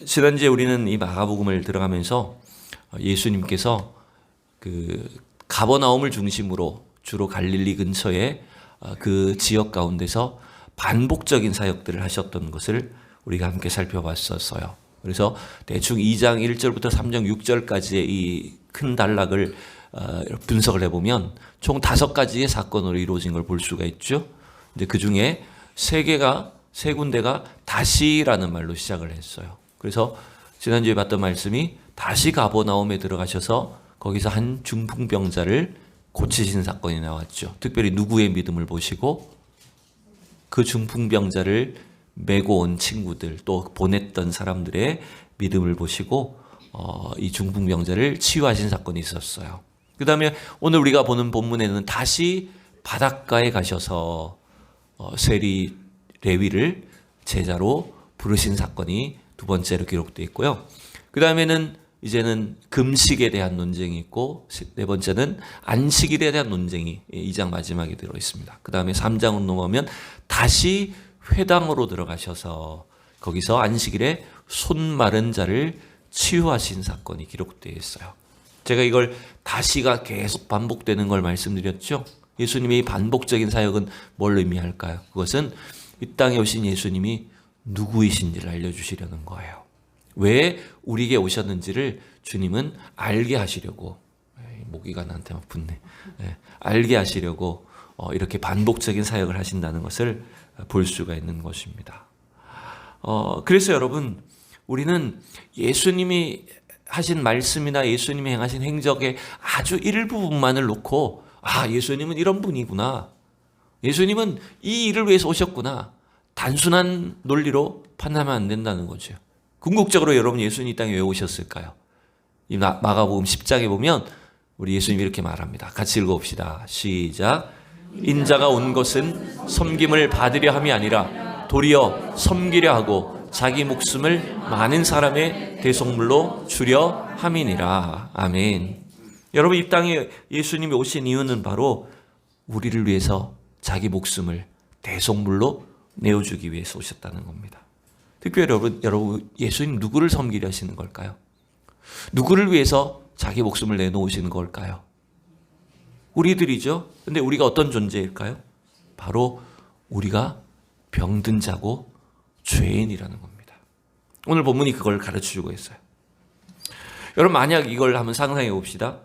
지난주에 우리는 이 마가복음을 들어가면서 예수님께서 그 가버나움을 중심으로 주로 갈릴리 근처에 그 지역 가운데서 반복적인 사역들을 하셨던 것을 우리가 함께 살펴봤었어요. 그래서 대충 2장 1절부터 3장 6절까지의 이 큰 단락을 분석을 해보면 총 5가지의 사건으로 이루어진 걸 볼 수가 있죠. 근데 그 중에 세 군데가 다시라는 말로 시작을 했어요. 그래서 지난주에 봤던 말씀이 다시 가버나움에 들어가셔서 거기서 한 중풍병자를 고치신 사건이 나왔죠. 특별히 누구의 믿음을 보시고 그 중풍병자를 메고 온 친구들 또 보냈던 사람들의 믿음을 보시고 이 중풍병자를 치유하신 사건이 있었어요. 그 다음에 오늘 우리가 보는 본문에는 다시 바닷가에 가셔서 세리 레위를 제자로 부르신 사건이 두 번째로 기록되어 있고요. 그 다음에는 이제는 금식에 대한 논쟁이 있고 네 번째는 안식일에 대한 논쟁이 2장 마지막에 들어 있습니다. 그 다음에 3장으로 넘어가면 다시 회당으로 들어가셔서 거기서 안식일에 손 마른 자를 치유하신 사건이 기록되어 있어요. 제가 이걸 다시가 계속 반복되는 걸 말씀드렸죠. 예수님의 반복적인 사역은 뭘 의미할까요? 그것은 이 땅에 오신 예수님이 누구이신지를 알려주시려는 거예요. 왜 우리에게 오셨는지를 주님은 알게 하시려고, 모기가 나한테 막 붙네. 알게 하시려고 이렇게 반복적인 사역을 하신다는 것을 볼 수가 있는 것입니다. 그래서 여러분, 우리는 예수님이 하신 말씀이나 예수님이 행하신 행적의 아주 일부분만을 놓고 예수님은 이런 분이구나. 예수님은 이 일을 위해서 오셨구나. 단순한 논리로 판단하면 안 된다는 거죠. 궁극적으로 여러분 예수님 이 땅에 왜 오셨을까요? 이 마가복음 10장에 보면 우리 예수님이 이렇게 말합니다. 같이 읽어봅시다. 시작. 인자가 온 것은 섬김을 받으려 함이 아니라 도리어 섬기려 하고 자기 목숨을 많은 사람의 대속물로 주려 함이니라. 아멘. 여러분 이 땅에 예수님이 오신 이유는 바로 우리를 위해서 자기 목숨을 대속물로 내어주기 위해서 오셨다는 겁니다. 특별히 여러분 예수님 누구를 섬기려 하시는 걸까요? 누구를 위해서 자기 목숨을 내놓으시는 걸까요? 우리들이죠. 근데 우리가 어떤 존재일까요? 바로 우리가 병든 자고 죄인이라는 겁니다. 오늘 본문이 그걸 가르쳐주고 있어요. 여러분 만약 이걸 한번 상상해 봅시다.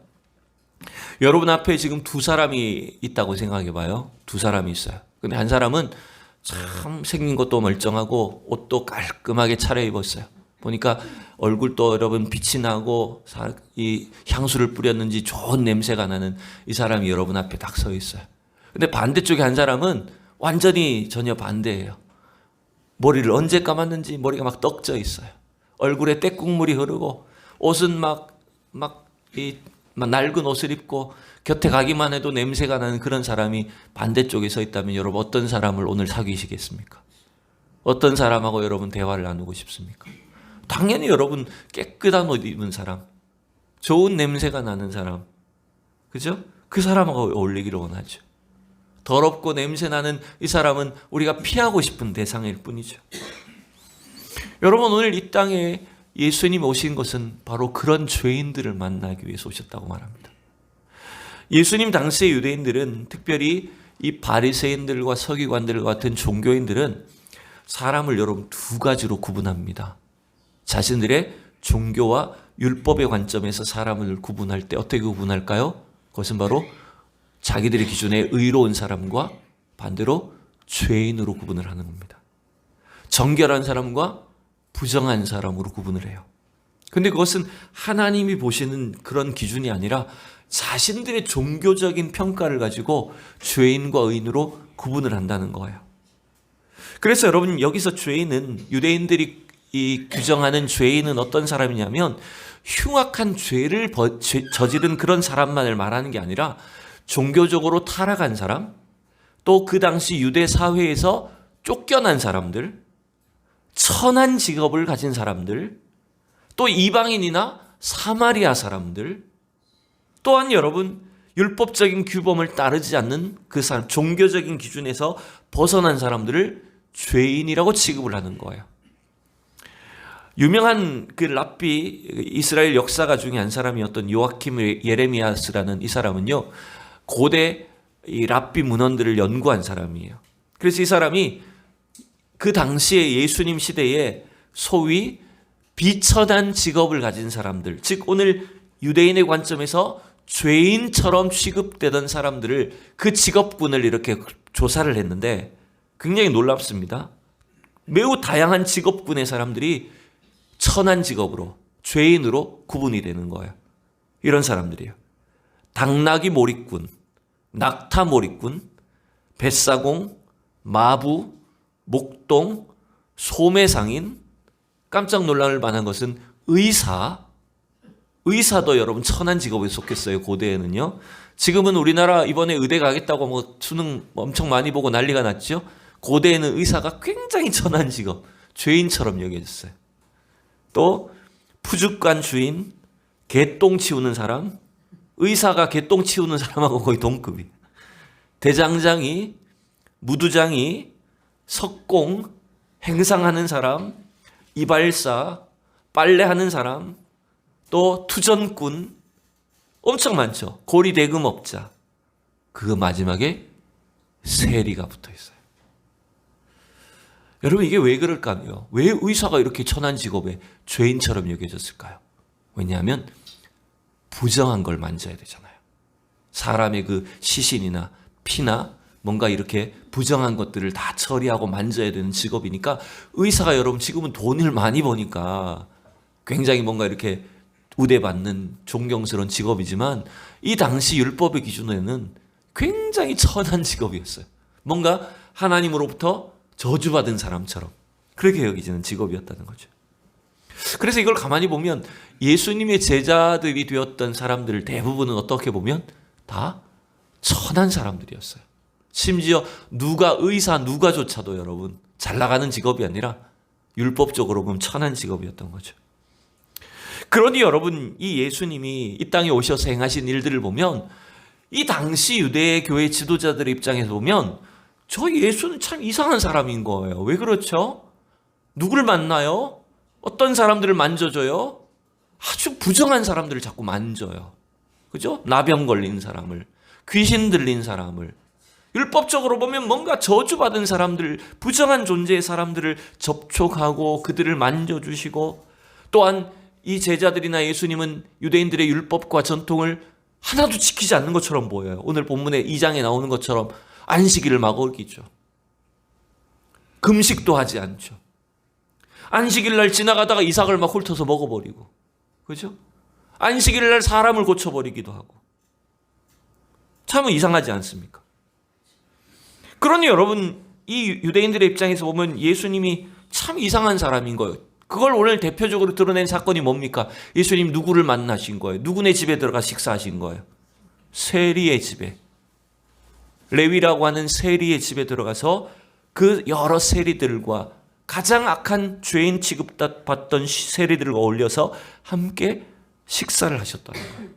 여러분 앞에 지금 두 사람이 있다고 생각해 봐요. 두 사람이 있어요. 근데 한 사람은 참 생긴 것도 멀쩡하고 옷도 깔끔하게 차려입었어요. 보니까 얼굴도 여러분 빛이 나고 이 향수를 뿌렸는지 좋은 냄새가 나는 이 사람이 여러분 앞에 딱 서 있어요. 근데 반대쪽에 한 사람은 완전히 전혀 반대예요. 머리를 언제 감았는지 머리가 막 떡져 있어요. 얼굴에 때국물이 흐르고 옷은 막 낡은 옷을 입고 곁에 가기만 해도 냄새가 나는 그런 사람이 반대쪽에 서 있다면 여러분 어떤 사람을 오늘 사귀시겠습니까? 어떤 사람하고 여러분 대화를 나누고 싶습니까? 당연히 여러분 깨끗한 옷 입은 사람, 좋은 냄새가 나는 사람, 그죠? 그 사람하고 어울리기를 원하죠. 더럽고 냄새나는 이 사람은 우리가 피하고 싶은 대상일 뿐이죠. 여러분 오늘 이 땅에 예수님 오신 것은 바로 그런 죄인들을 만나기 위해서 오셨다고 말합니다. 예수님 당시의 유대인들은 특별히 이 바리새인들과 서기관들 같은 종교인들은 사람을 여러분 두 가지로 구분합니다. 자신들의 종교와 율법의 관점에서 사람을 구분할 때 어떻게 구분할까요? 그것은 바로 자기들의 기준에 의로운 사람과 반대로 죄인으로 구분을 하는 겁니다. 정결한 사람과 부정한 사람으로 구분을 해요. 근데 그것은 하나님이 보시는 그런 기준이 아니라 자신들의 종교적인 평가를 가지고 죄인과 의인으로 구분을 한다는 거예요. 그래서 여러분 여기서 죄인은 유대인들이 이 규정하는 죄인은 어떤 사람이냐면 흉악한 죄를 저지른 그런 사람만을 말하는 게 아니라 종교적으로 타락한 사람, 또 그 당시 유대 사회에서 쫓겨난 사람들, 천한 직업을 가진 사람들, 또 이방인이나 사마리아 사람들, 또한 여러분 율법적인 규범을 따르지 않는 그 사람, 종교적인 기준에서 벗어난 사람들을 죄인이라고 취급을 하는 거예요. 유명한 그 랍비, 이스라엘 역사가 중에 한 사람이었던 요아킴 예레미야스라는 이 사람은요, 고대 이 랍비 문헌들을 연구한 사람이에요. 그래서 이 사람이 그 당시에 예수님 시대에 소위 비천한 직업을 가진 사람들, 즉 오늘 유대인의 관점에서 죄인처럼 취급되던 사람들을, 그 직업군을 이렇게 조사를 했는데 굉장히 놀랍습니다. 매우 다양한 직업군의 사람들이 천한 직업으로, 죄인으로 구분이 되는 거예요. 이런 사람들이에요. 당나귀 몰이꾼, 낙타 몰이꾼, 뱃사공, 마부, 목동, 소매상인, 깜짝 놀랄 만한 것은 의사도 여러분 천한 직업에 속했어요. 고대에는요. 지금은 우리나라 이번에 의대 가겠다고 뭐 수능 엄청 많이 보고 난리가 났죠. 고대에는 의사가 굉장히 천한 직업, 죄인처럼 여겨졌어요. 또 푸죽간 주인, 개똥 치우는 사람, 의사가 개똥 치우는 사람하고 거의 동급이에요. 대장장이, 무두장이, 석공, 행상하는 사람, 이발사, 빨래하는 사람, 또 투전꾼, 엄청 많죠. 고리대금업자. 그 마지막에 세리가 붙어 있어요. 여러분, 이게 왜 그럴까요? 왜 의사가 이렇게 천한 직업에 죄인처럼 여겨졌을까요? 왜냐하면 부정한 걸 만져야 되잖아요. 사람의 그 시신이나 피나 뭔가 이렇게 부정한 것들을 다 처리하고 만져야 되는 직업이니까, 의사가 여러분 지금은 돈을 많이 버니까 굉장히 뭔가 이렇게 우대받는 존경스러운 직업이지만, 이 당시 율법의 기준에는 굉장히 천한 직업이었어요. 뭔가 하나님으로부터 저주받은 사람처럼 그렇게 여기지는 직업이었다는 거죠. 그래서 이걸 가만히 보면 예수님의 제자들이 되었던 사람들 대부분은 어떻게 보면 다 천한 사람들이었어요. 심지어 누가조차도 여러분 잘 나가는 직업이 아니라 율법적으로 보면 천한 직업이었던 거죠. 그러니 여러분, 이 예수님이 이 땅에 오셔서 행하신 일들을 보면, 이 당시 유대 교회 지도자들의 입장에서 보면 저 예수는 참 이상한 사람인 거예요. 왜 그렇죠? 누구를 만나요? 어떤 사람들을 만져줘요? 아주 부정한 사람들을 자꾸 만져요. 그죠? 나병 걸린 사람을, 귀신 들린 사람을, 율법적으로 보면 뭔가 저주받은 사람들, 부정한 존재의 사람들을 접촉하고 그들을 만져주시고, 또한 이 제자들이나 예수님은 유대인들의 율법과 전통을 하나도 지키지 않는 것처럼 보여요. 오늘 본문의 2장에 나오는 것처럼 안식일을 막 어기죠. 금식도 하지 않죠. 안식일 날 지나가다가 이삭을 막 훑어서 먹어버리고, 그죠? 안식일 날 사람을 고쳐버리기도 하고. 참 이상하지 않습니까? 그러니 여러분, 이 유대인들의 입장에서 보면 예수님이 참 이상한 사람인 거예요. 그걸 오늘 대표적으로 드러낸 사건이 뭡니까? 예수님 누구를 만나신 거예요? 누구네 집에 들어가 식사하신 거예요? 세리의 집에. 레위라고 하는 세리의 집에 들어가서 그 여러 세리들과 가장 악한 죄인 취급받던 세리들과 어울려서 함께 식사를 하셨다는 거예요.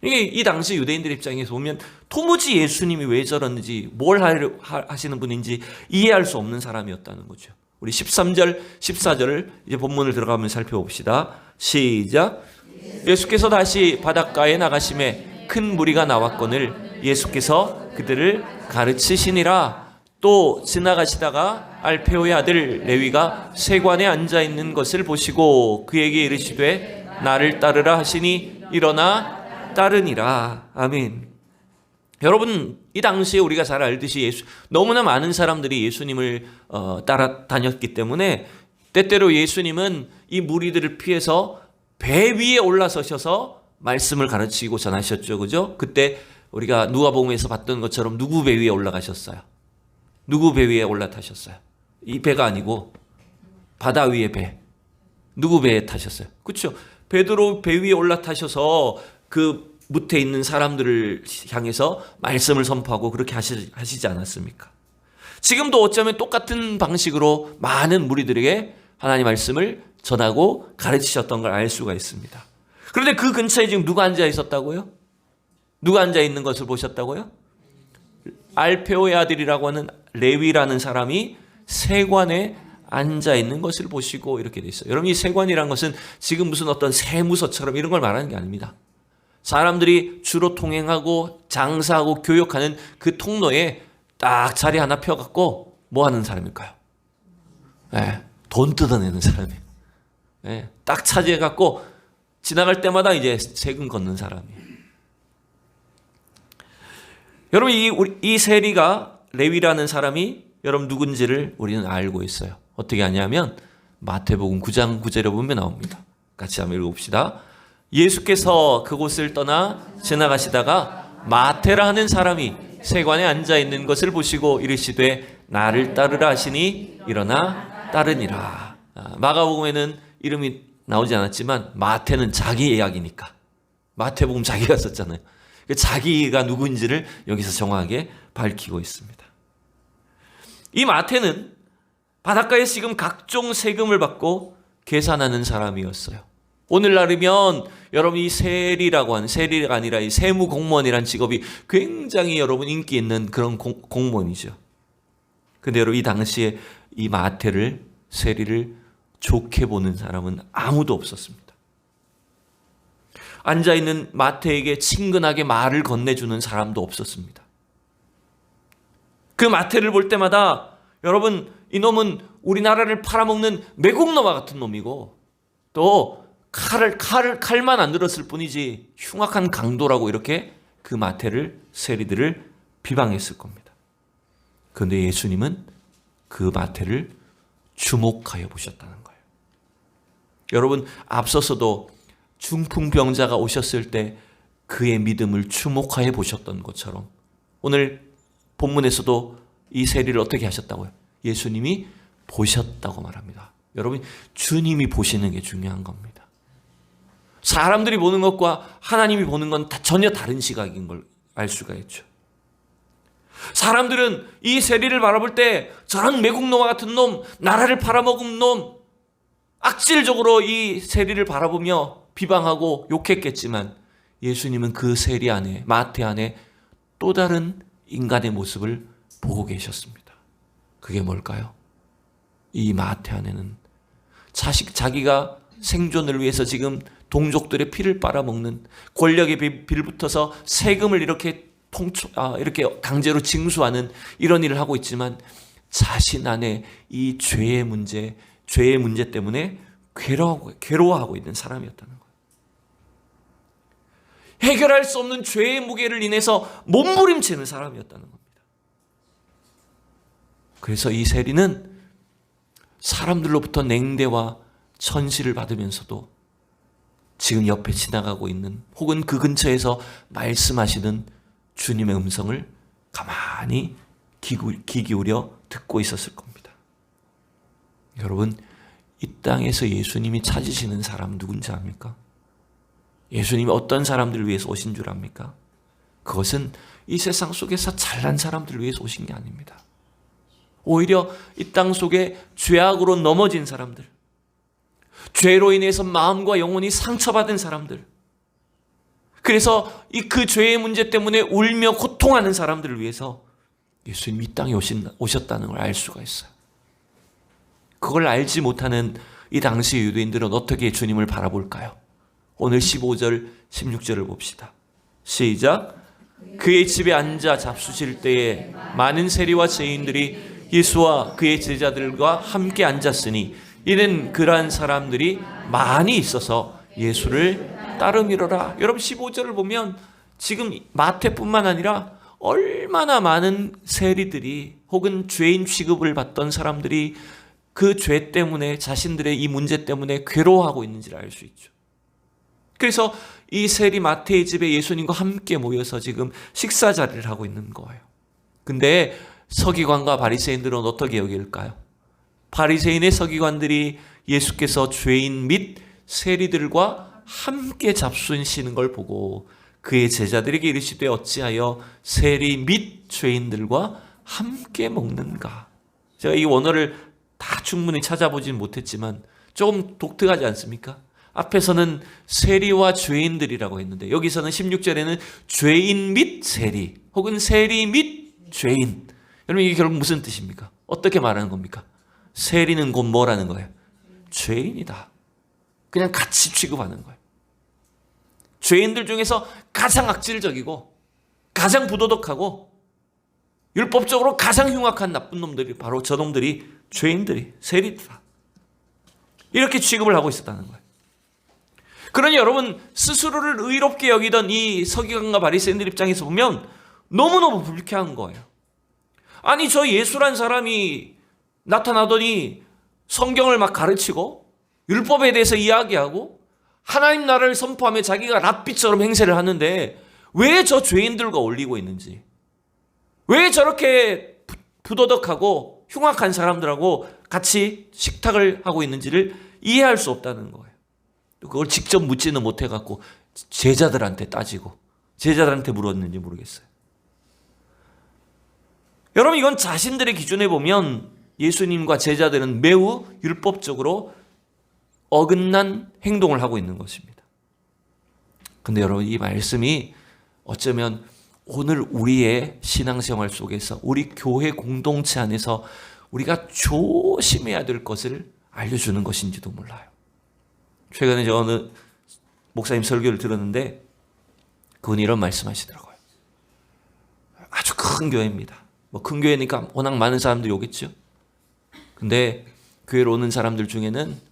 이게 이 당시 유대인들 입장에서 보면 도무지 예수님이 왜 저러는지, 뭘 하시는 분인지 이해할 수 없는 사람이었다는 거죠. 우리 13절, 14절을 이제 본문을 들어가면 살펴봅시다. 시작. 예수께서 다시 바닷가에 나가심에 큰 무리가 나왔거늘 예수께서 그들을 가르치시니라. 또 지나가시다가 알페오의 아들 레위가 세관에 앉아 있는 것을 보시고 그에게 이르시되 나를 따르라 하시니 일어나 따르니라. 아멘. 여러분, 이 당시에 우리가 잘 알듯이 너무나 많은 사람들이 예수님을 따라다녔기 때문에 때때로 예수님은 이 무리들을 피해서 배 위에 올라서셔서 말씀을 가르치고 전하셨죠. 그죠? 그때 우리가 누가복음에서 봤던 것처럼 누구 배 위에 올라가셨어요? 누구 배 위에 올라타셨어요? 이 배가 아니고 바다 위의 배. 누구 배에 타셨어요? 그렇죠? 베드로 배 위에 올라타셔서 그 무태 있는 사람들을 향해서 말씀을 선포하고 그렇게 하시지 않았습니까? 지금도 어쩌면 똑같은 방식으로 많은 무리들에게 하나님 말씀을 전하고 가르치셨던 걸 알 수가 있습니다. 그런데 그 근처에 지금 누가 앉아 있었다고요? 누가 앉아 있는 것을 보셨다고요? 알페오의 아들이라고 하는 레위라는 사람이 세관에 앉아 있는 것을 보시고 이렇게 돼 있어요. 여러분, 이 세관이란 것은 지금 무슨 어떤 세무서처럼 이런 걸 말하는 게 아닙니다. 사람들이 주로 통행하고 장사하고 교역하는 그 통로에 딱 자리 하나 펴갖고 뭐 하는 사람일까요? 돈 뜯어내는 사람이에요. 딱 차지해갖고 지나갈 때마다 이제 세금 걷는 사람이에요. 여러분, 이 세리가, 레위라는 사람이 여러분 누군지를 우리는 알고 있어요. 어떻게 아냐면 마태복음 9장 9절에 보면 나옵니다. 같이 한번 읽어봅시다. 예수께서 그곳을 떠나 지나가시다가 마태라 하는 사람이 세관에 앉아 있는 것을 보시고 이르시되 나를 따르라 하시니 일어나 따르니라. 마가복음에는 이름이 나오지 않았지만 마태는 자기 이야기니까, 마태복음 자기가 썼잖아요. 자기가 누구인지를 여기서 정확하게 밝히고 있습니다. 이 마태는 바닷가에서 지금 각종 세금을 받고 계산하는 사람이었어요. 오늘날이면 여러분, 이 세리라고 하는, 세리가 아니라 이 세무공무원이라는 직업이 굉장히 여러분 인기 있는 그런 공무원이죠. 근데 여러분, 이 당시에 이 마태를, 세리를 좋게 보는 사람은 아무도 없었습니다. 앉아있는 마태에게 친근하게 말을 건네주는 사람도 없었습니다. 그 마태를 볼 때마다 여러분, 이놈은 우리나라를 팔아먹는 매국노마 같은 놈이고 또 칼만 안 들었을 뿐이지 흉악한 강도라고 이렇게 그 마태를, 세리들을 비방했을 겁니다. 그런데 예수님은 그 마태를 주목하여 보셨다는 거예요. 여러분, 앞서서도 중풍병자가 오셨을 때 그의 믿음을 주목하여 보셨던 것처럼 오늘 본문에서도 이 세리를 어떻게 하셨다고요? 예수님이 보셨다고 말합니다. 여러분, 주님이 보시는 게 중요한 겁니다. 사람들이 보는 것과 하나님이 보는 건 전혀 다른 시각인 걸 알 수가 있죠. 사람들은 이 세리를 바라볼 때 저런 매국노마 같은 놈, 나라를 팔아먹은 놈, 악질적으로 이 세리를 바라보며 비방하고 욕했겠지만 예수님은 그 세리 안에, 마태 안에 또 다른 인간의 모습을 보고 계셨습니다. 그게 뭘까요? 이 마태 안에는 자기가 생존을 위해서 지금 동족들의 피를 빨아먹는, 권력에 빌붙어서 세금을 이렇게 강제로 징수하는 이런 일을 하고 있지만 자신 안에 이 죄의 문제 때문에 괴로워하고 있는 사람이었다는 거예요. 해결할 수 없는 죄의 무게를 인해서 몸부림치는 사람이었다는 겁니다. 그래서 이 세리는 사람들로부터 냉대와 천시를 받으면서도 지금 옆에 지나가고 있는, 혹은 그 근처에서 말씀하시는 주님의 음성을 가만히 귀 기울여 듣고 있었을 겁니다. 여러분, 이 땅에서 예수님이 찾으시는 사람 누군지 압니까? 예수님이 어떤 사람들을 위해서 오신 줄 압니까? 그것은 이 세상 속에서 잘난 사람들을 위해서 오신 게 아닙니다. 오히려 이 땅 속에 죄악으로 넘어진 사람들, 죄로 인해서 마음과 영혼이 상처받은 사람들, 그래서 그 죄의 문제 때문에 울며 고통하는 사람들을 위해서 예수님이 이 땅에 오셨다는 걸 알 수가 있어요. 그걸 알지 못하는 이 당시 유대인들은 어떻게 주님을 바라볼까요? 오늘 15절, 16절을 봅시다. 시작. 그의 집에 앉아 잡수실 때에 많은 세리와 죄인들이 예수와 그의 제자들과 함께 앉았으니 이는 그러한 사람들이 많이 있어서 예수를 따름이로라. 여러분, 15절을 보면 지금 마태뿐만 아니라 얼마나 많은 세리들이, 혹은 죄인 취급을 받던 사람들이 그 죄 때문에, 자신들의 이 문제 때문에 괴로워하고 있는지를 알 수 있죠. 그래서 이 세리 마태의 집에 예수님과 함께 모여서 지금 식사 자리를 하고 있는 거예요. 근데 서기관과 바리새인들은 어떻게 여길까요? 바리새인의 서기관들이 예수께서 죄인 및 세리들과 함께 잡수시는 걸 보고 그의 제자들에게 이르시되 어찌하여 세리 및 죄인들과 함께 먹는가? 제가 이 원어를 다 충분히 찾아보진 못했지만 조금 독특하지 않습니까? 앞에서는 세리와 죄인들이라고 했는데 여기서는 16절에는 죄인 및 세리, 혹은 세리 및 죄인. 여러분, 이게 결국 무슨 뜻입니까? 어떻게 말하는 겁니까? 세리는 곧 뭐라는 거예요? 죄인이다. 그냥 같이 취급하는 거예요. 죄인들 중에서 가장 악질적이고 가장 부도덕하고 율법적으로 가장 흉악한 나쁜 놈들이 바로 저놈들이 죄인들이 세리다. 이렇게 취급을 하고 있었다는 거예요. 그러니 여러분 스스로를 의롭게 여기던 이 서기관과 바리새인들 입장에서 보면 너무너무 불쾌한 거예요. 아니 저 예수란 사람이 나타나더니 성경을 막 가르치고 율법에 대해서 이야기하고 하나님 나라를 선포하며 자기가 랍비처럼 행세를 하는데 왜 저 죄인들과 어울리고 있는지, 왜 저렇게 부도덕하고 흉악한 사람들하고 같이 식탁을 하고 있는지를 이해할 수 없다는 거예요. 그걸 직접 묻지는 못해갖고 제자들한테 따지고 제자들한테 물었는지 모르겠어요. 여러분 이건 자신들의 기준에 보면 예수님과 제자들은 매우 율법적으로 어긋난 행동을 하고 있는 것입니다. 근데 여러분 이 말씀이 어쩌면 오늘 우리의 신앙생활 속에서 우리 교회 공동체 안에서 우리가 조심해야 될 것을 알려주는 것인지도 몰라요. 최근에 저 어느 목사님 설교를 들었는데 그분이 이런 말씀하시더라고요. 아주 큰 교회입니다. 뭐 큰 교회니까 워낙 많은 사람들이 오겠죠. 근데 교회로 오는 사람들 중에는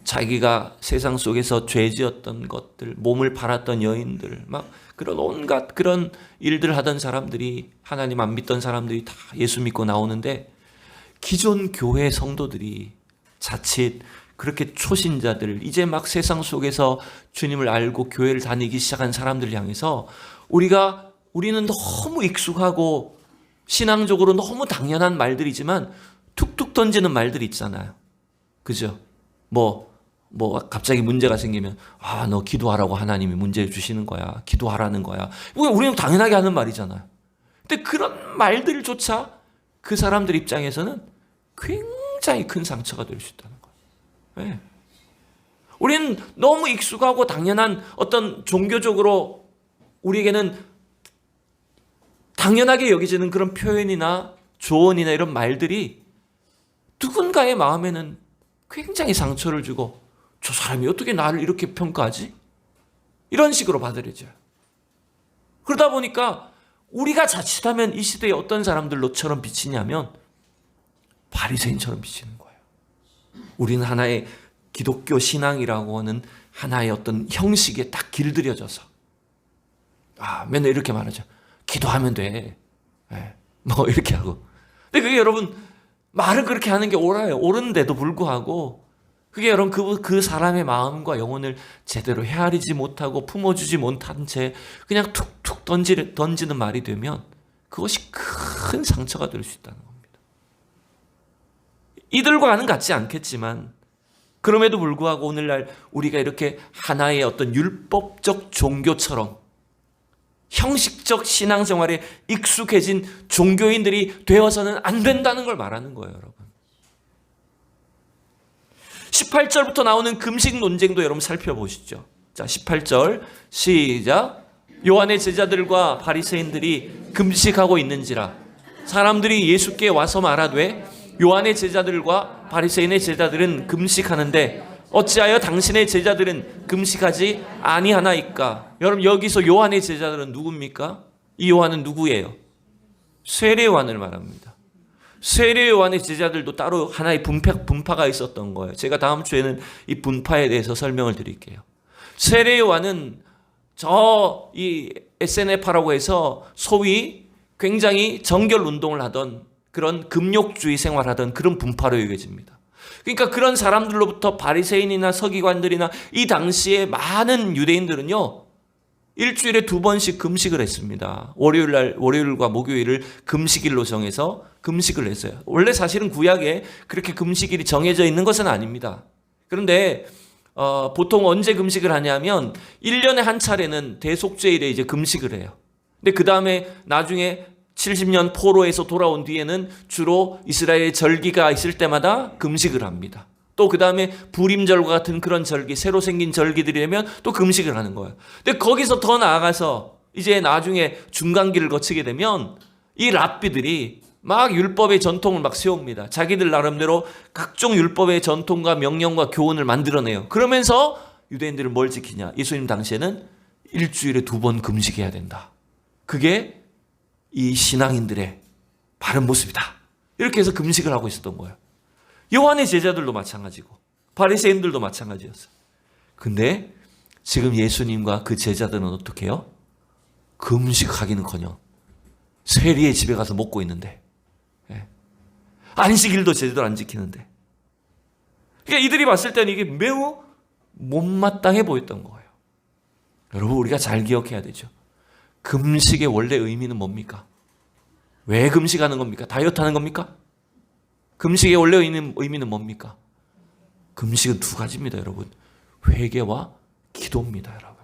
자기가 세상 속에서 죄 지었던 것들, 몸을 팔았던 여인들, 막 그런 온갖 그런 일들 하던 사람들이, 하나님 안 믿던 사람들이 다 예수 믿고 나오는데 기존 교회 성도들이 자칫 그렇게 초신자들, 이제 막 세상 속에서 주님을 알고 교회를 다니기 시작한 사람들을 향해서 우리는 너무 익숙하고 신앙적으로 너무 당연한 말들이지만 툭툭 던지는 말들이 있잖아요. 그죠? 뭐 갑자기 문제가 생기면 너 기도하라고 하나님이 문제를 주시는 거야. 기도하라는 거야. 우리는 당연하게 하는 말이잖아요. 근데 그런 말들조차 그 사람들 입장에서는 굉장히 큰 상처가 될 수 있다는 거예요. 네. 우리는 너무 익숙하고 당연한 어떤 종교적으로 우리에게는 당연하게 여겨지는 그런 표현이나 조언이나 이런 말들이 누군가의 마음에는 굉장히 상처를 주고 저 사람이 어떻게 나를 이렇게 평가하지? 이런 식으로 받아들여져요. 그러다 보니까 우리가 자칫하면 이 시대에 어떤 사람들로처럼 비치냐면 바리새인처럼 비치는 거예요. 우리는 하나의 기독교 신앙이라고 하는 하나의 어떤 형식에 딱 길들여져서 맨날 이렇게 말하죠. 기도하면 돼. 뭐 이렇게 하고. 근데 그게 여러분 말은 그렇게 하는 게 옳아요. 옳은데도 불구하고 그게 여러분 그 사람의 마음과 영혼을 제대로 헤아리지 못하고 품어주지 못한 채 그냥 툭툭 던지는 말이 되면 그것이 큰 상처가 될 수 있다는 겁니다. 이들과는 같지 않겠지만 그럼에도 불구하고 오늘날 우리가 이렇게 하나의 어떤 율법적 종교처럼 형식적 신앙생활에 익숙해진 종교인들이 되어서는 안 된다는 걸 말하는 거예요, 여러분. 18절부터 나오는 금식 논쟁도 여러분 살펴보시죠. 자, 18절 시작. 요한의 제자들과 바리새인들이 금식하고 있는지라 사람들이 예수께 와서 말하되 요한의 제자들과 바리새인의 제자들은 금식하는데 어찌하여 당신의 제자들은 금식하지 아니하나이까? 여러분 여기서 요한의 제자들은 누굽니까? 이 요한은 누구예요? 세례 요한을 말합니다. 세례 요한의 제자들도 따로 하나의 분파가 있었던 거예요. 제가 다음 주에는 이 분파에 대해서 설명을 드릴게요. 세례 요한은 이 SNF라고 해서 소위 굉장히 정결 운동을 하던 그런 금욕주의 생활하던 그런 분파로 여겨집니다. 그러니까 그런 사람들로부터 바리새인이나 서기관들이나 이 당시에 많은 유대인들은요, 일주일에 2번씩 금식을 했습니다. 월요일과 목요일을 금식일로 정해서 금식을 했어요. 원래 사실은 구약에 그렇게 금식일이 정해져 있는 것은 아닙니다. 그런데 보통 언제 금식을 하냐면 1년에 한 차례는 대속죄일에 이제 금식을 해요. 근데 그 다음에 나중에 70년 포로에서 돌아온 뒤에는 주로 이스라엘의 절기가 있을 때마다 금식을 합니다. 또 그 다음에 부림절과 같은 그런 절기, 새로 생긴 절기들이 되면 또 금식을 하는 거예요. 근데 거기서 더 나아가서 이제 나중에 중간기를 거치게 되면 이 랍비들이 막 율법의 전통을 막 세웁니다. 자기들 나름대로 각종 율법의 전통과 명령과 교훈을 만들어내요. 그러면서 유대인들은 뭘 지키냐? 예수님 당시에는 일주일에 2번 금식해야 된다. 그게 이 신앙인들의 바른 모습이다. 이렇게 해서 금식을 하고 있었던 거예요. 요한의 제자들도 마찬가지고 바리새인들도 마찬가지였어요. 근데 지금 예수님과 그 제자들은 어떻게 해요? 금식하기는커녕 세리의 집에 가서 먹고 있는데, 안식일도 제대로 안 지키는데, 그러니까 이들이 봤을 때는 이게 매우 못마땅해 보였던 거예요. 여러분, 우리가 잘 기억해야 되죠. 금식의 원래 의미는 뭡니까? 왜 금식하는 겁니까? 다이어트 하는 겁니까? 금식의 원래 의미는 뭡니까? 금식은 2가지입니다, 여러분. 회개와 기도입니다, 여러분.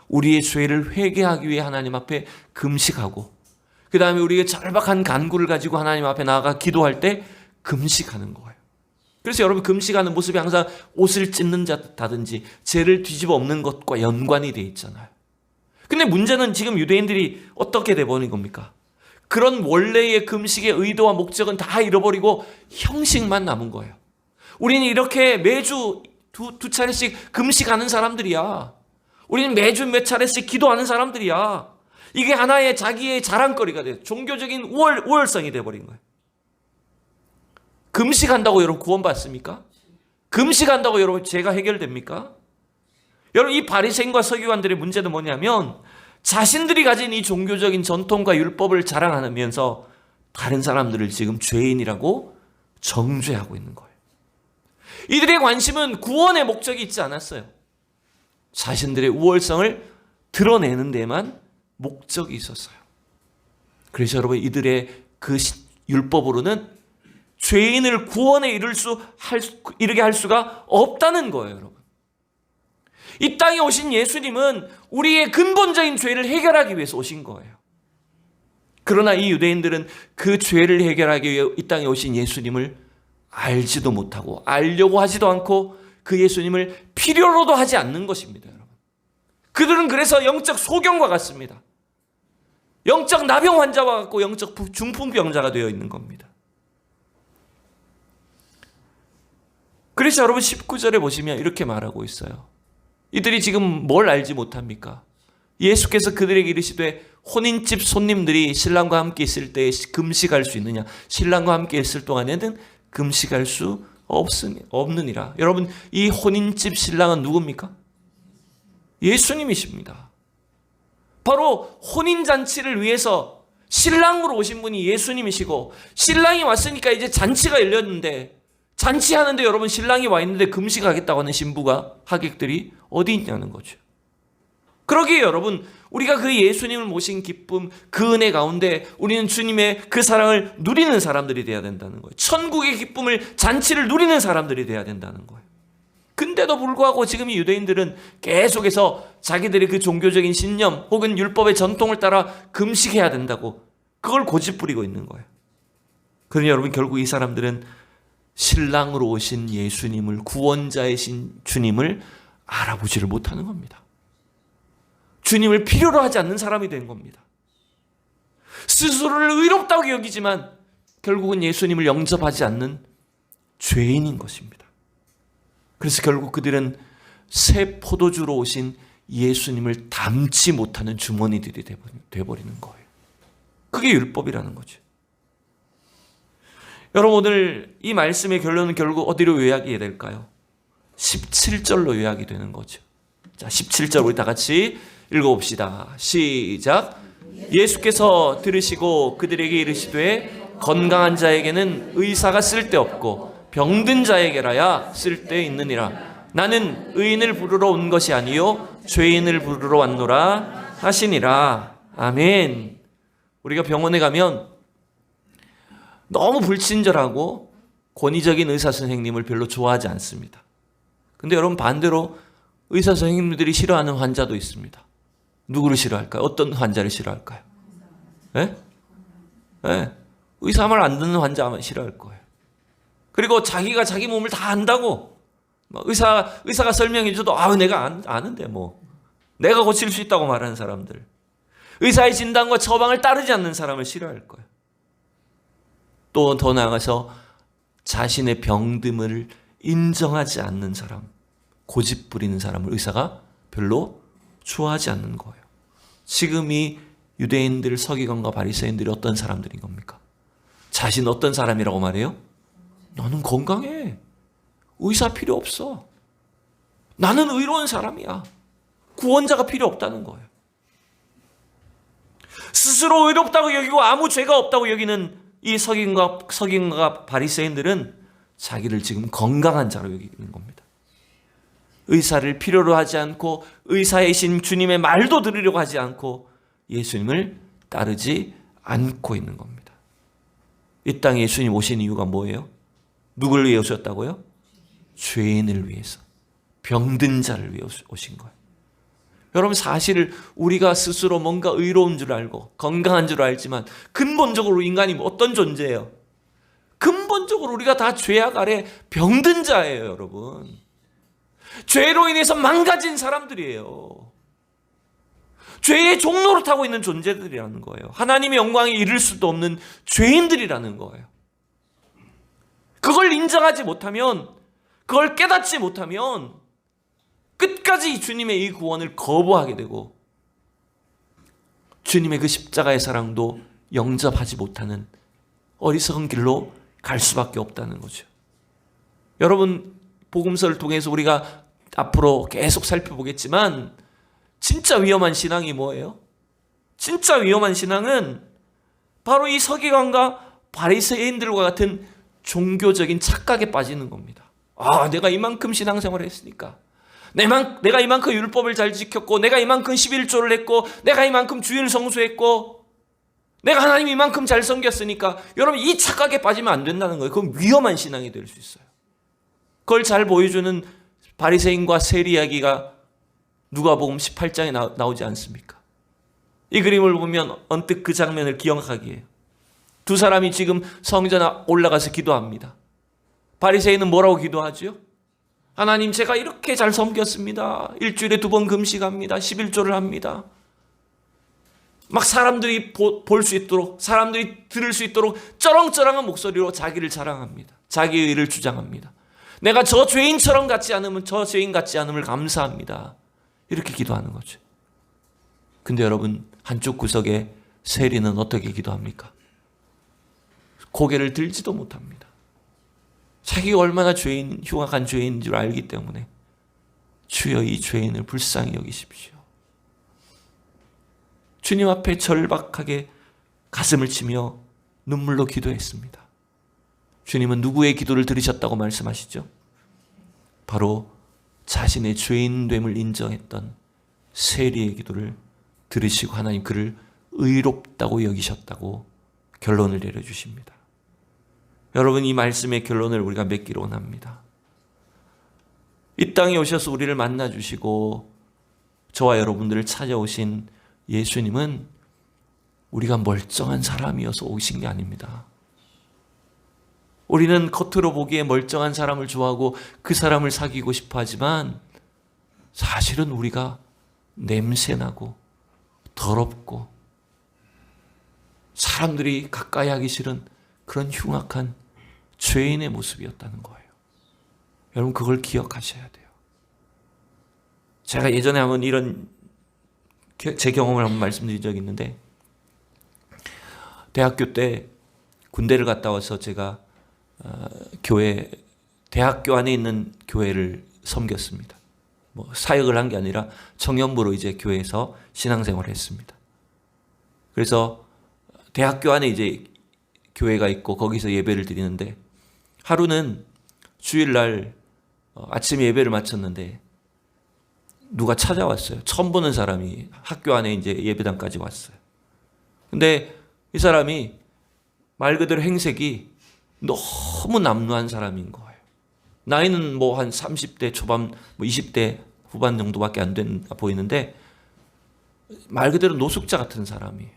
우리의 죄를 회개하기 위해 하나님 앞에 금식하고, 그 다음에 우리의 절박한 간구를 가지고 하나님 앞에 나아가 기도할 때 금식하는 거예요. 그래서 여러분, 금식하는 모습이 항상 옷을 찢는다든지 죄를 뒤집어 엎는 것과 연관이 되어 있잖아요. 근데 문제는 지금 유대인들이 어떻게 돼버린 겁니까? 그런 원래의 금식의 의도와 목적은 다 잃어버리고 형식만 남은 거예요. 우리는 이렇게 매주 두 차례씩 금식하는 사람들이야. 우리는 매주 몇 차례씩 기도하는 사람들이야. 이게 하나의 자기의 자랑거리가 돼요. 종교적인 우월성이 돼버린 거예요. 금식한다고 여러분 구원받습니까? 금식한다고 여러분 죄가 해결됩니까? 여러분, 이 바리새인과 서기관들의 문제는 뭐냐면 자신들이 가진 이 종교적인 전통과 율법을 자랑하면서 다른 사람들을 지금 죄인이라고 정죄하고 있는 거예요. 이들의 관심은 구원의 목적이 있지 않았어요. 자신들의 우월성을 드러내는 데만 목적이 있었어요. 그래서 여러분, 이들의 그 율법으로는 죄인을 구원에 이르게 할 수가 없다는 거예요, 여러분. 이 땅에 오신 예수님은 우리의 근본적인 죄를 해결하기 위해서 오신 거예요. 그러나 이 유대인들은 그 죄를 해결하기 위해 이 땅에 오신 예수님을 알지도 못하고 알려고 하지도 않고 그 예수님을 필요로도 하지 않는 것입니다, 여러분. 그들은 그래서 영적 소경과 같습니다. 영적 나병 환자와 같고 영적 중풍병자가 되어 있는 겁니다. 그래서 여러분 19절에 보시면 이렇게 말하고 있어요. 이들이 지금 뭘 알지 못합니까? 예수께서 그들에게 이르시되 혼인집 손님들이 신랑과 함께 있을 때 금식할 수 있느냐? 신랑과 함께 있을 동안에는 금식할 수 없느니라. 여러분, 이 혼인집 신랑은 누굽니까? 예수님이십니다. 바로 혼인잔치를 위해서 신랑으로 오신 분이 예수님이시고, 신랑이 왔으니까 이제 잔치가 열렸는데, 잔치하는데 여러분 신랑이 와 있는데 금식하겠다고 하는 신부가, 하객들이 어디 있냐는 거죠. 그러기에 여러분, 우리가 그 예수님을 모신 기쁨, 그 은혜 가운데 우리는 주님의 그 사랑을 누리는 사람들이 돼야 된다는 거예요. 천국의 기쁨을, 잔치를 누리는 사람들이 돼야 된다는 거예요. 근데도 불구하고 지금 이 유대인들은 계속해서 자기들의 그 종교적인 신념 혹은 율법의 전통을 따라 금식해야 된다고 그걸 고집부리고 있는 거예요. 그러니 여러분, 결국 이 사람들은 신랑으로 오신 예수님을, 구원자이신 주님을 알아보지를 못하는 겁니다. 주님을 필요로 하지 않는 사람이 된 겁니다. 스스로를 의롭다고 여기지만 결국은 예수님을 영접하지 않는 죄인인 것입니다. 그래서 결국 그들은 새 포도주로 오신 예수님을 담지 못하는 주머니들이 되어버리는 거예요. 그게 율법이라는 거죠. 여러분, 오늘 이 말씀의 결론은 결국 어디로 요약이 될까요? 17절로 요약이 되는 거죠. 자, 17절 우리 다 같이 읽어봅시다. 시작. 예수께서 들으시고 그들에게 이르시되 건강한 자에게는 의사가 쓸데없고 병든 자에게라야 쓸데있느니라. 나는 의인을 부르러 온 것이 아니요 죄인을 부르러 왔노라 하시니라. 아멘. 우리가 병원에 가면 너무 불친절하고 권위적인 의사 선생님을 별로 좋아하지 않습니다. 근데 여러분, 반대로 의사 선생님들이 싫어하는 환자도 있습니다. 누구를 싫어할까요? 어떤 환자를 싫어할까요? 네? 네. 의사 말 안 듣는 환자 아마 싫어할 거예요. 그리고 자기가 자기 몸을 다 안다고 의사가 설명해줘도 내가 아는데 내가 고칠 수 있다고 말하는 사람들, 의사의 진단과 처방을 따르지 않는 사람을 싫어할 거예요. 또 더 나아가서 자신의 병듦을 인정하지 않는 사람, 고집 부리는 사람을 의사가 별로 좋아하지 않는 거예요. 지금 이 유대인들, 서기관과 바리새인들이 어떤 사람들인 겁니까? 자신 어떤 사람이라고 말해요? 나는 건강해. 의사 필요 없어. 나는 의로운 사람이야. 구원자가 필요 없다는 거예요. 스스로 의롭다고 여기고 아무 죄가 없다고 여기는 이 서기관과 바리새인들은 자기를 지금 건강한 자로 여기는 겁니다. 의사를 필요로 하지 않고 의사이신 주님의 말도 들으려고 하지 않고 예수님을 따르지 않고 있는 겁니다. 이 땅에 예수님 오신 이유가 뭐예요? 누구를 위해 오셨다고요? 죄인을 위해서, 병든 자를 위해 오신 거예요. 여러분, 사실 우리가 스스로 뭔가 의로운 줄 알고 건강한 줄 알지만 근본적으로 인간이 어떤 존재예요? 근본적으로 우리가 다 죄악 아래 병든 자예요, 여러분. 죄로 인해서 망가진 사람들이에요. 죄의 종로를 타고 있는 존재들이라는 거예요. 하나님의 영광에 이를 수도 없는 죄인들이라는 거예요. 그걸 인정하지 못하면, 그걸 깨닫지 못하면 끝까지 주님의 이 구원을 거부하게 되고 주님의 그 십자가의 사랑도 영접하지 못하는 어리석은 길로 갈 수밖에 없다는 거죠. 여러분, 복음서를 통해서 우리가 앞으로 계속 살펴보겠지만 진짜 위험한 신앙이 뭐예요? 진짜 위험한 신앙은 바로 이 서기관과 바리새인들과 같은 종교적인 착각에 빠지는 겁니다. 내가 이만큼 신앙생활을 했으니까, 내가 이만큼 율법을 잘 지켰고, 내가 이만큼 11조를 했고, 내가 이만큼 주일 성수했고, 내가 하나님 이만큼 잘 섬겼으니까. 여러분, 이 착각에 빠지면 안 된다는 거예요. 그건 위험한 신앙이 될 수 있어요. 그걸 잘 보여주는 바리새인과 세리 이야기가 누가복음 18장에 나오지 않습니까? 이 그림을 보면 언뜻 그 장면을 기억하게 해요. 두 사람이 지금 성전에 올라가서 기도합니다. 바리새인은 뭐라고 기도하죠? 하나님, 제가 이렇게 잘 섬겼습니다. 일주일에 2번 금식합니다. 11조를 합니다. 막 사람들이 볼 수 있도록, 사람들이 들을 수 있도록 쩌렁쩌렁한 목소리로 자기를 자랑합니다. 자기의 의를 주장합니다. 내가 저 죄인처럼 같지 않으면, 저 죄인 같지 않음을 감사합니다. 이렇게 기도하는 거죠. 근데 여러분, 한쪽 구석에 세리는 어떻게 기도합니까? 고개를 들지도 못합니다. 자기가 얼마나 흉악한 죄인인 줄 알기 때문에 주여 이 죄인을 불쌍히 여기십시오. 주님 앞에 절박하게 가슴을 치며 눈물로 기도했습니다. 주님은 누구의 기도를 들으셨다고 말씀하시죠? 바로 자신의 죄인됨을 인정했던 세리의 기도를 들으시고 하나님 그를 의롭다고 여기셨다고 결론을 내려주십니다. 여러분, 이 말씀의 결론을 우리가 맺기로 원합니다. 이 땅에 오셔서 우리를 만나주시고 저와 여러분들을 찾아오신 예수님은 우리가 멀쩡한 사람이어서 오신 게 아닙니다. 우리는 겉으로 보기에 멀쩡한 사람을 좋아하고 그 사람을 사귀고 싶어 하지만 사실은 우리가 냄새나고 더럽고 사람들이 가까이 하기 싫은 그런 흉악한 죄인의 모습이었다는 거예요. 여러분, 그걸 기억하셔야 돼요. 제가 예전에 한번 이런 제 경험을 한번 말씀드린 적이 있는데, 대학교 때 군대를 갔다 와서 제가 대학교 안에 있는 교회를 섬겼습니다. 사역을 한 게 아니라 청년부로 이제 교회에서 신앙생활을 했습니다. 그래서 대학교 안에 이제 교회가 있고 거기서 예배를 드리는데, 하루는 주일날 아침 예배를 마쳤는데 누가 찾아왔어요. 처음 보는 사람이 학교 안에 이제 예배당까지 왔어요. 근데 이 사람이 말 그대로 행색이 너무 남루한 사람인 거예요. 나이는 뭐 한 30대 초반, 20대 후반 정도밖에 안 된 보이는데 말 그대로 노숙자 같은 사람이에요.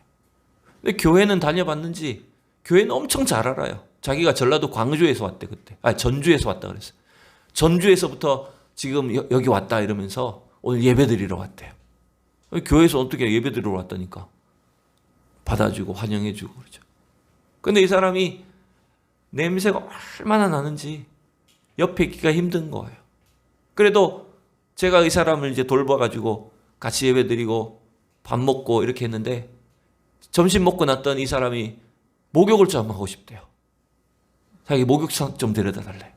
근데 교회는 다녀봤는지 교회는 엄청 잘 알아요. 자기가 전라도 광주에서 왔대 그때. 전주에서 왔다 그랬어요. 전주에서부터 지금 여기 왔다 이러면서 오늘 예배 드리러 왔대요. 교회에서 어떻게 예배 드리러 왔다니까. 받아주고 환영해주고 그러죠. 근데 이 사람이 냄새가 얼마나 나는지 옆에 있기가 힘든 거예요. 그래도 제가 이 사람을 이제 돌봐가지고 같이 예배 드리고 밥 먹고 이렇게 했는데 점심 먹고 났더니 이 사람이 목욕을 좀 하고 싶대요. 자기 목욕탕 좀 데려다 달래.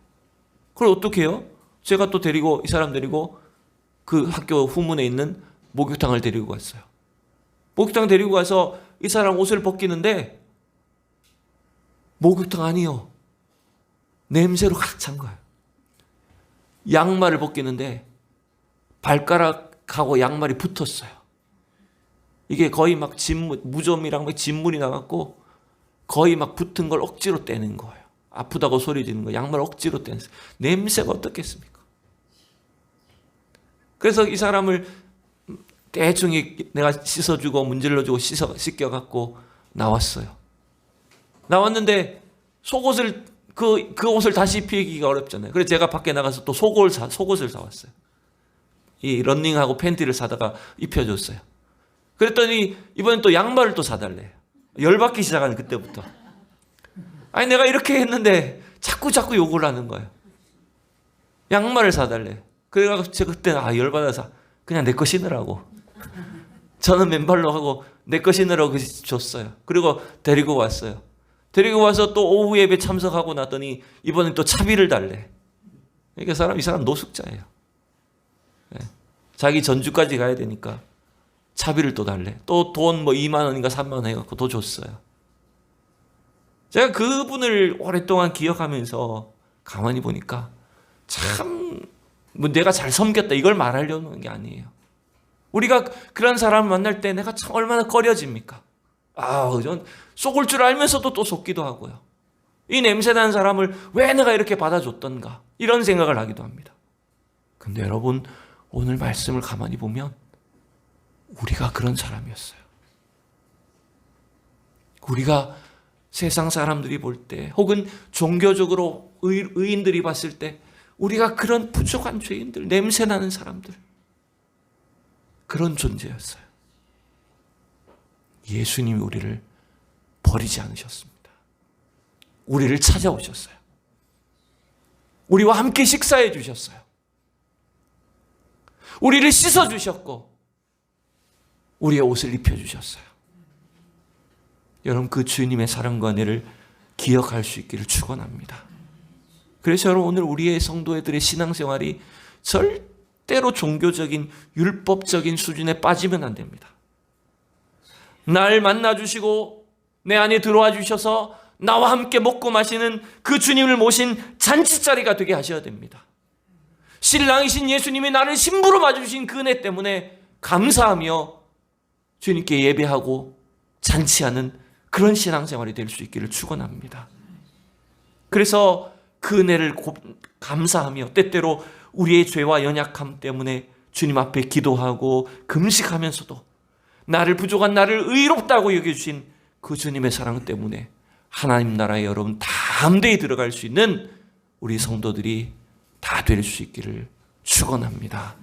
그걸 어떻게 해요? 제가 또 데리고 이 사람 데리고 그 학교 후문에 있는 목욕탕을 데리고 갔어요. 목욕탕 데리고 가서 이 사람 옷을 벗기는데 목욕탕 아니요. 냄새로 가득 찬 거예요. 양말을 벗기는데 발가락하고 양말이 붙었어요. 이게 거의 막 무좀이랑 막 진물이 나갖고 거의 막 붙은 걸 억지로 떼는 거예요. 아프다고 소리 지르는 거 양말 억지로 떼는 거예요. 냄새가 어떻겠습니까? 그래서 이 사람을 대충 내가 씻어주고 문질러주고 씻겨갖고 나왔어요. 나왔는데 속옷을 그 옷을 다시 입히기가 어렵잖아요. 그래서 제가 밖에 나가서 또 속옷을 사왔어요. 이 런닝하고 팬티를 사다가 입혀줬어요. 그랬더니 이번엔 또 양말을 또 사달래요. 열받기 시작하는 그때부터. 아니 내가 이렇게 했는데 자꾸 욕을 하는 거예요. 양말을 사달래. 그래가지고 제가 그때 열받아서 그냥 내 거 신으라고. 저는 맨발로 하고 내 거 신으라고 줬어요. 그리고 데리고 왔어요. 데리고 와서 또 오후 예배 참석하고 났더니 이번엔 또 차비를 달래. 그러니까 이 사람 노숙자예요. 네. 자기 전주까지 가야 되니까 차비를 또 달래. 또 돈 2만 원인가 3만 원 해갖고 또 줬어요. 제가 그분을 오랫동안 기억하면서 가만히 보니까 참 내가 잘 섬겼다 이걸 말하려는 게 아니에요. 우리가 그런 사람을 만날 때 내가 참 얼마나 꺼려집니까? 전 속을 줄 알면서도 또 속기도 하고요. 이 냄새나는 사람을 왜 내가 이렇게 받아줬던가 이런 생각을 하기도 합니다. 근데 여러분 오늘 말씀을 가만히 보면 우리가 그런 사람이었어요. 우리가 세상 사람들이 볼 때 혹은 종교적으로 의인들이 봤을 때 우리가 그런 부족한 죄인들, 냄새나는 사람들 그런 존재였어요. 예수님이 우리를 버리지 않으셨습니다. 우리를 찾아오셨어요. 우리와 함께 식사해 주셨어요. 우리를 씻어 주셨고 우리의 옷을 입혀 주셨어요. 여러분 그 주님의 사랑과 은혜를 기억할 수 있기를 축원합니다. 그래서 여러분 오늘 우리의 성도들의 신앙생활이 절대로 종교적인 율법적인 수준에 빠지면 안 됩니다. 날 만나주시고 내 안에 들어와 주셔서 나와 함께 먹고 마시는 그 주님을 모신 잔치자리가 되게 하셔야 됩니다. 신랑이신 예수님이 나를 신부로 맞아주신 그 은혜 때문에 감사하며 주님께 예배하고 잔치하는 그런 신앙생활이 될 수 있기를 축원합니다. 그래서 그 은혜를 감사하며 때때로 우리의 죄와 연약함 때문에 주님 앞에 기도하고 금식하면서도 나를 부족한 나를 의롭다고 여겨주신 그 주님의 사랑 때문에 하나님 나라에 여러분 담대히 들어갈 수 있는 우리 성도들이 다 될 수 있기를 축원합니다.